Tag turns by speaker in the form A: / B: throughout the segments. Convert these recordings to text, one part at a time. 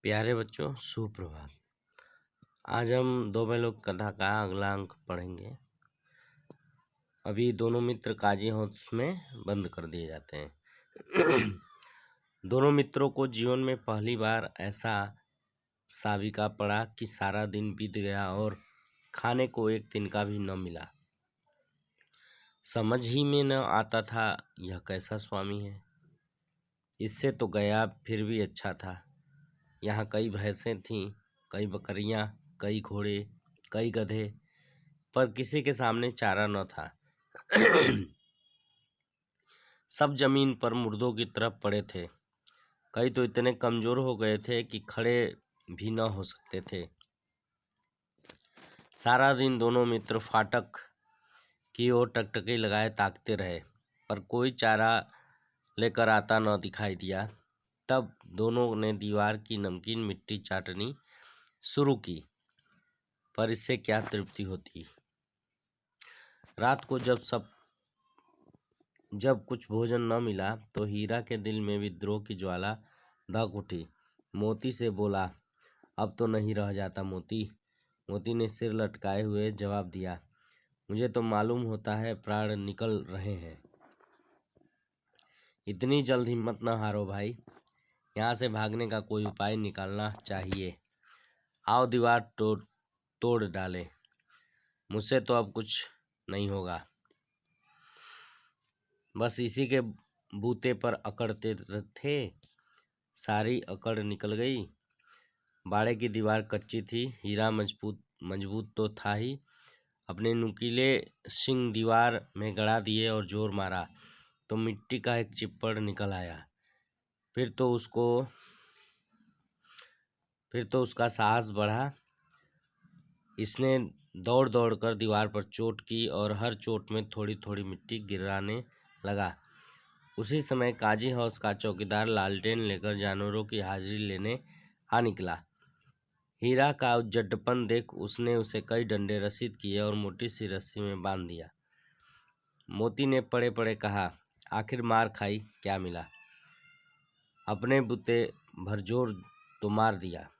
A: प्यारे बच्चों, सुप्रभात। आज हम दो भाई लोग कथा का अगला अंक पढ़ेंगे। अभी दोनों मित्र काजी हाउस में बंद कर दिए जाते हैं। दोनों मित्रों को जीवन में पहली बार ऐसा साबिका पड़ा कि सारा दिन बीत गया और खाने को एक दिन का भी न मिला। समझ ही में न आता था यह कैसा स्वामी है। इससे तो गया फिर भी अच्छा था। यहाँ कई भैंसें थीं, कई बकरियाँ, कई घोड़े, कई गधे, पर किसी के सामने चारा न था। सब जमीन पर मुर्दों की तरफ पड़े थे। कई तो इतने कमजोर हो गए थे कि खड़े भी न हो सकते थे। सारा दिन दोनों मित्र फाटक की ओर टकटकी लगाए ताकते रहे, पर कोई चारा लेकर आता न दिखाई दिया। तब दोनों ने दीवार की नमकीन मिट्टी चाटनी शुरू की, पर इससे क्या तृप्ति होती। रात को जब कुछ भोजन न मिला तो हीरा के दिल में विद्रोह की ज्वाला धक उठी। मोती से बोला, अब तो नहीं रह जाता मोती। मोती ने सिर लटकाए हुए जवाब दिया, मुझे तो मालूम होता है प्राण निकल रहे हैं। इतनी जल्द हिम्मत न हारो भाई, यहाँ से भागने का कोई उपाय निकालना चाहिए। आओ दीवार तोड़ डाले। मुझसे तो अब कुछ नहीं होगा। बस इसी के बूते पर अकड़ते थे। सारी अकड़ निकल गई। बाड़े की दीवार कच्ची थी। हीरा मजबूत तो था ही। अपने नुकीले सिंग दीवार में गड़ा दिए और जोर मारा तो मिट्टी का एक चिप्पड़ निकल आया। फिर तो उसका साहस बढ़ा। इसने दौड़ दौड़ कर दीवार पर चोट की और हर चोट में थोड़ी थोड़ी मिट्टी गिराने लगा। उसी समय काजी हाउस का चौकीदार लालटेन लेकर जानवरों की हाजिरी लेने आ निकला। हीरा का उद्यतपन देख उसने उसे कई डंडे रसीद किए और मोटी सी रस्सी में बांध दिया। मोती ने पड़े पड़े कहा, आखिर मार खाई, क्या मिला? अपने बूते भर जोर तो मार दिया।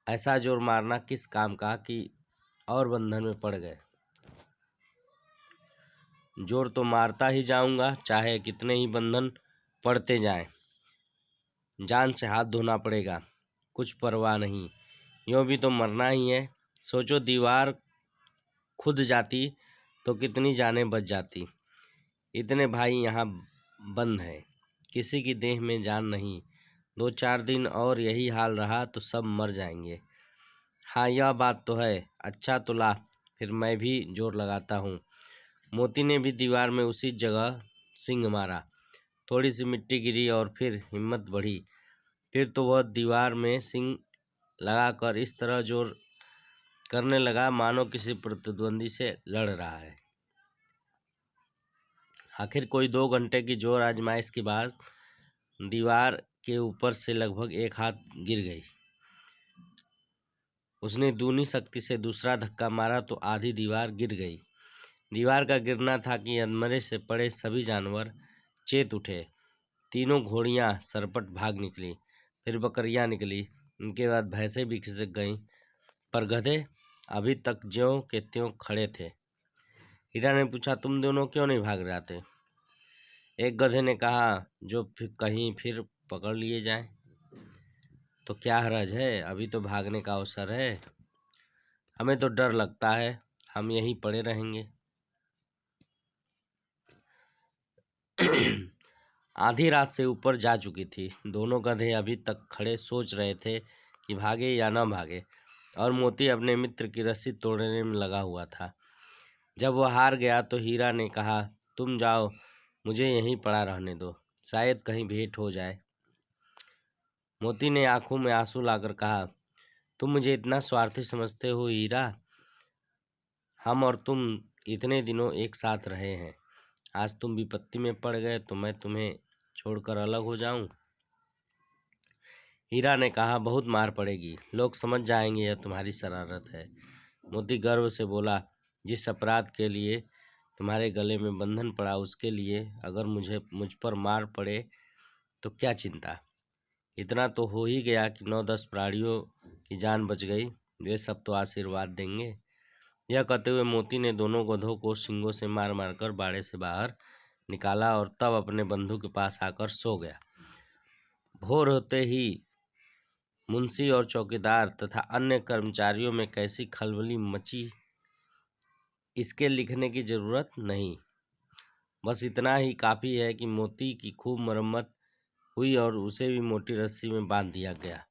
A: ऐसा जोर मारना किस काम का कि और बंधन में पड़ गए। जोर तो मारता ही जाऊंगा, चाहे कितने ही बंधन पड़ते जाएं। जान से हाथ धोना पड़ेगा, कुछ परवाह नहीं, यूँ भी तो मरना ही है। सोचो, दीवार खुद जाती तो कितनी जानें बच जाती। इतने भाई यहाँ बंद हैं, किसी की देह में जान नहीं। 2-4 दिन और यही हाल रहा तो सब मर जाएंगे। हाँ, यह बात तो है। अच्छा तो ला, फिर मैं भी जोर लगाता हूँ। मोती ने भी दीवार में उसी जगह सिंग मारा। थोड़ी सी मिट्टी गिरी और फिर हिम्मत बढ़ी। फिर तो वह दीवार में सिंग लगाकर इस तरह जोर करने लगा मानो किसी प्रतिद्वंदी से लड़ रहा है। आखिर कोई 2 घंटे की जोर आजमाइश के बाद दीवार के ऊपर से लगभग 1 हाथ गिर गई। उसने दूनी शक्ति से दूसरा धक्का मारा तो आधी दीवार गिर गई। दीवार का गिरना था कि अधमरे से पड़े सभी जानवर चेत उठे। तीनों घोड़ियां सरपट भाग निकली, फिर बकरियां निकली, उनके बाद भैंसें भी खिसक गईं, पर गधे अभी तक ज्यों के त्यों खड़े थे। हीरा ने पूछा, तुम दोनों क्यों नहीं भाग जाते? एक गधे ने कहा, जो कहीं फिर पकड़ लिए जाएं तो क्या हरज है, अभी तो भागने का अवसर है। हमें तो डर लगता है, हम यहीं पड़े रहेंगे। आधी रात से ऊपर जा चुकी थी। दोनों गधे अभी तक खड़े सोच रहे थे कि भागे या न भागे, और मोती अपने मित्र की रस्सी तोड़ने में लगा हुआ था। जब वह हार गया तो हीरा ने कहा, तुम जाओ, मुझे यहीं पड़ा रहने दो, शायद कहीं भेंट हो जाए। मोती ने आंखों में आंसू लाकर कहा, तुम मुझे इतना स्वार्थी समझते हो हीरा? हम और तुम इतने दिनों एक साथ रहे हैं, आज तुम विपत्ति में पड़ गए तो मैं तुम्हें छोड़कर अलग हो जाऊं? हीरा ने कहा, बहुत मार पड़ेगी, लोग समझ जाएंगे यह तुम्हारी शरारत है। मोती गर्व से बोला, जिस अपराध के लिए तुम्हारे गले में बंधन पड़ा उसके लिए अगर मुझ पर मार पड़े तो क्या चिंता। इतना तो हो ही गया कि 9-10 प्राणियों की जान बच गई, वे सब तो आशीर्वाद देंगे। यह कहते हुए मोती ने दोनों गधों को सींगों से मार मार कर बाड़े से बाहर निकाला और तब अपने बंधु के पास आकर सो गया। भोर होते ही मुंशी और चौकीदार तथा अन्य कर्मचारियों में कैसी खलबली मची, इसके लिखने की जरूरत नहीं। बस इतना ही काफ़ी है कि मोती की खूब मरम्मत हुई और उसे भी मोटी रस्सी में बांध दिया गया।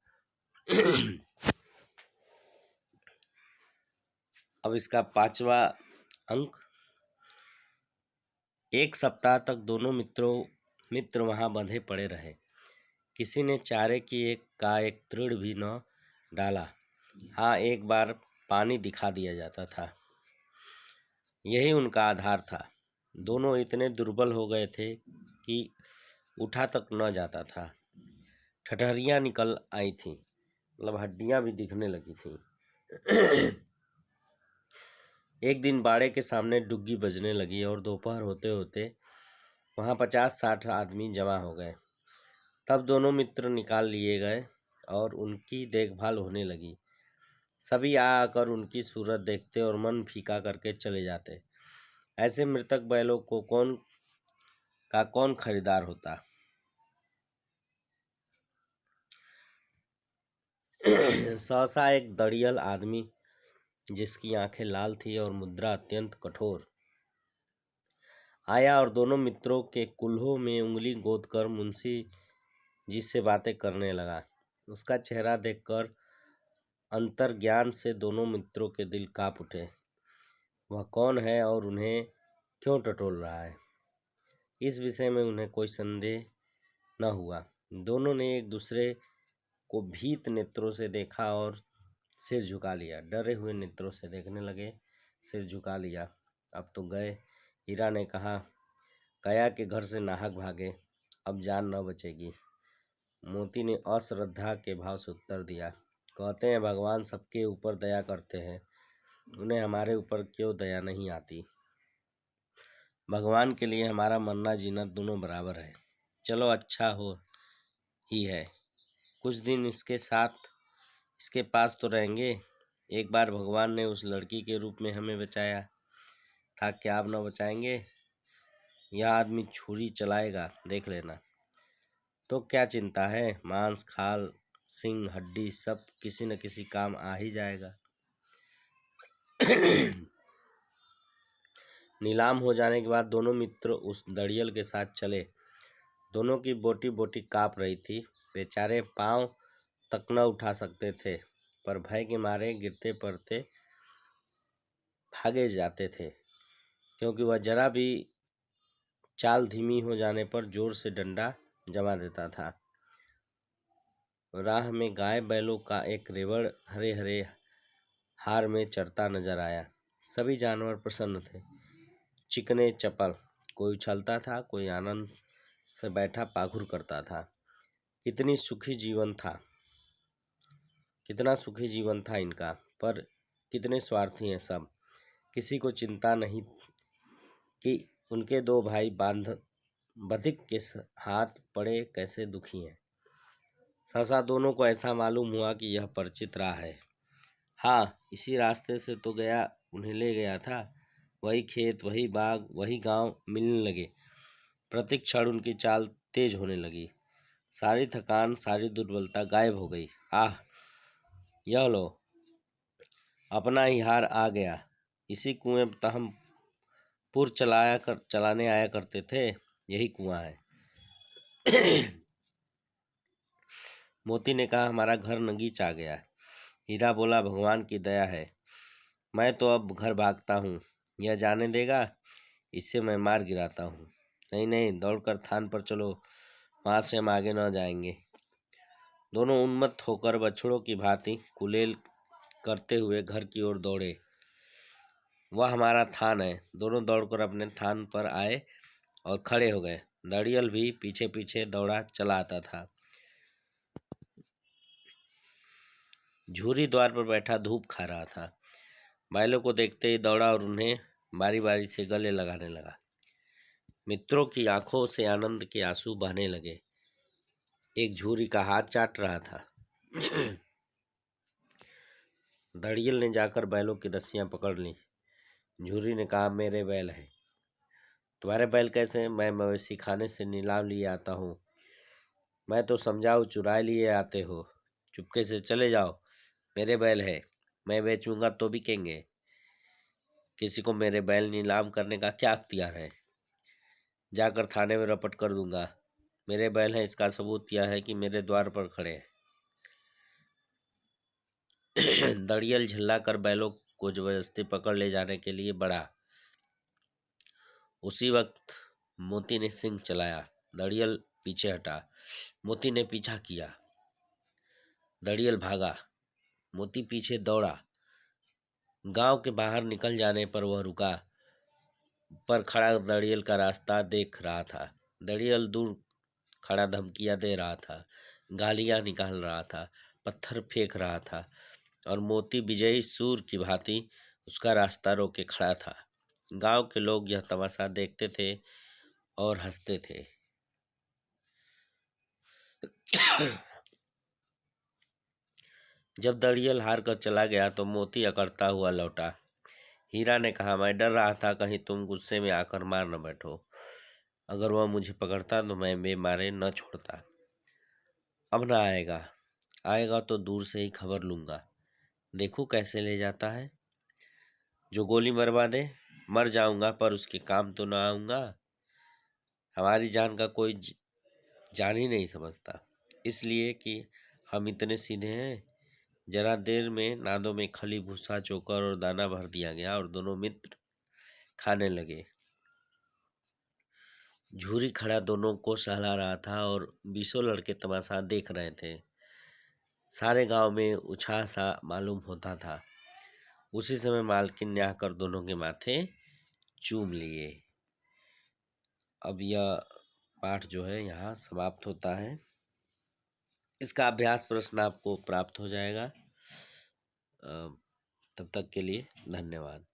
A: अब इसका 5वां अंक। एक सप्ताह तक दोनों मित्र वहां बंधे पड़े रहे। किसी ने चारे की एक तृण भी न डाला। हाँ, एक बार पानी दिखा दिया जाता था, यही उनका आधार था। दोनों इतने दुर्बल हो गए थे कि उठा तक न जाता था। ठठरियाँ निकल आई थीं, मतलब हड्डियाँ भी दिखने लगी थीं। एक दिन बाड़े के सामने डुग्गी बजने लगी और दोपहर होते होते वहाँ 50-60 आदमी जमा हो गए। तब दोनों मित्र निकाल लिए गए और उनकी देखभाल होने लगी। सभी आकर उनकी सूरत देखते और मन फीका करके चले जाते। ऐसे मृतक बैलों को कौन खरीदार होता। सहसा एक दड़ियल आदमी, जिसकी आंखें लाल थी और मुद्रा अत्यंत कठोर, आया और दोनों मित्रों के कुल्हों में उंगली गोदकर मुंशी जी से बातें करने लगा। उसका चेहरा देखकर अंतर्ज्ञान से दोनों मित्रों के दिल कांप उठे। वह कौन है और उन्हें क्यों टटोल रहा है, इस विषय में उन्हें कोई संदेह न हुआ। दोनों ने एक दूसरे को भीत नेत्रों से देखा और सिर झुका लिया। डरे हुए नेत्रों से देखने लगे, सिर झुका लिया। अब तो गए। हीरा ने कहा, गया के घर से नाहक भागे, अब जान न बचेगी। मोती ने अश्रद्धा के भाव से उत्तर दिया, कहते हैं भगवान सबके ऊपर दया करते हैं, उन्हें हमारे ऊपर क्यों दया नहीं आती। भगवान के लिए हमारा मरना जीना दोनों बराबर है। चलो अच्छा हो ही है, कुछ दिन इसके पास तो रहेंगे। एक बार भगवान ने उस लड़की के रूप में हमें बचाया था, क्या आप न बचाएंगे। यह आदमी छुरी चलाएगा, देख लेना। तो क्या चिंता है, मांस खाल सिंग हड्डी सब किसी न किसी काम आ ही जाएगा। नीलाम हो जाने के बाद दोनों मित्र उस दड़ियल के साथ चले। दोनों की बोटी बोटी काँप रही थी। बेचारे पांव तक न उठा सकते थे, पर भय के मारे गिरते पड़ते भागे जाते थे, क्योंकि वह जरा भी चाल धीमी हो जाने पर जोर से डंडा जमा देता था। राह में गाय बैलों का एक रेवड़ हरे हरे हार में चरता नजर आया। सभी जानवर प्रसन्न थे, चिकने चपल, कोई उछलता था, कोई आनंद से बैठा पाघुर करता था। कितना सुखी जीवन था इनका, पर कितने स्वार्थी हैं सब। किसी को चिंता नहीं कि उनके दो भाई बधिक के हाथ पड़े कैसे दुखी हैं। सहसा दोनों को ऐसा मालूम हुआ कि यह परिचित राह है। हाँ, इसी रास्ते से तो गया उन्हें ले गया था। वही खेत, वही बाग, वही गांव मिलने लगे। प्रति क्षण उनकी चाल तेज होने लगी। सारी थकान, सारी दुर्बलता गायब हो गई। आह, यह लो, अपना ही हार आ गया। इसी कुएं पर हम चलाने आया करते थे, यही कुआं है। मोती ने कहा, हमारा घर नगीच आ गया। हीरा बोला, भगवान की दया है, मैं तो अब घर भागता हूँ। यह जाने देगा, इससे मैं मार गिराता हूँ। नहीं नहीं, दौड़कर थान पर चलो, वहाँ से हम आगे न जाएंगे। दोनों उन्मत्त होकर बछड़ों की भांति कुलेल करते हुए घर की ओर दौड़े। वह हमारा थान है। दोनों दौड़कर अपने थान पर आए और खड़े हो गए। दड़ियल भी पीछे पीछे दौड़ा चला आता था। झूरी द्वार पर बैठा धूप खा रहा था। बैलों को देखते ही दौड़ा और उन्हें बारी बारी से गले लगाने लगा। मित्रों की आंखों से आनंद के आंसू बहने लगे। एक झूरी का हाथ चाट रहा था। दड़ियल ने जाकर बैलों की रस्सियां पकड़ ली। झूरी ने कहा, मेरे बैल हैं। तुम्हारे बैल कैसे हैं? मैं मवेशी खाने से नीलाम लिए आता हूँ। मैं तो समझाऊ चुराए लिए आते हो। चुपके से चले जाओ। मेरे बैल है, मैं बेचूंगा तो बिकेंगे। किसी को मेरे बैल नीलाम करने का क्या अख्तियार है? जाकर थाने में रपट कर दूंगा। मेरे बैल हैं इसका सबूत यह है कि मेरे द्वार पर खड़े हैं। दड़ियल झल्ला कर बैलों को जबरदस्ती पकड़ ले जाने के लिए बढ़ा। उसी वक्त मोती ने सिंह चलाया। दड़ियल पीछे हटा। मोती ने पीछा किया। दड़ियल भागा। मोती पीछे दौड़ा। गांव के बाहर निकल जाने पर वह रुका। पर खड़ा दड़ियल का रास्ता देख रहा था। दड़ियल दूर खड़ा धमकियां दे रहा था, गालियां निकाल रहा था, पत्थर फेंक रहा था और मोती विजयी सूर की भांति उसका रास्ता रोके खड़ा था। गांव के लोग यह तमाशा देखते थे और हंसते थे। जब दड़ियल हार कर चला गया तो मोती अकड़ता हुआ लौटा। हीरा ने कहा, मैं डर रहा था कहीं तुम गुस्से में आकर मार न बैठो। अगर वह मुझे पकड़ता तो मैं बेमारे न छोड़ता। अब ना आएगा। आएगा तो दूर से ही खबर लूंगा। देखो कैसे ले जाता है। जो गोली मरवा दे। मर जाऊंगा पर उसके काम तो ना आऊंगा। हमारी जान का कोई जान ही नहीं समझता, इसलिए कि हम इतने सीधे हैं। जरा देर में नादों में खली, भूसा, चोकर और दाना भर दिया गया और दोनों मित्र खाने लगे। झूरी खड़ा दोनों को सहला रहा था और 20 लड़के तमाशा देख रहे थे। सारे गांव में उत्साह सा मालूम होता था। उसी समय मालकिन ने आकर दोनों के माथे चूम लिए। अब यह पाठ जो है यहाँ समाप्त होता है। इसका अभ्यास प्रश्न आपको प्राप्त हो जाएगा। तब तक के लिए धन्यवाद।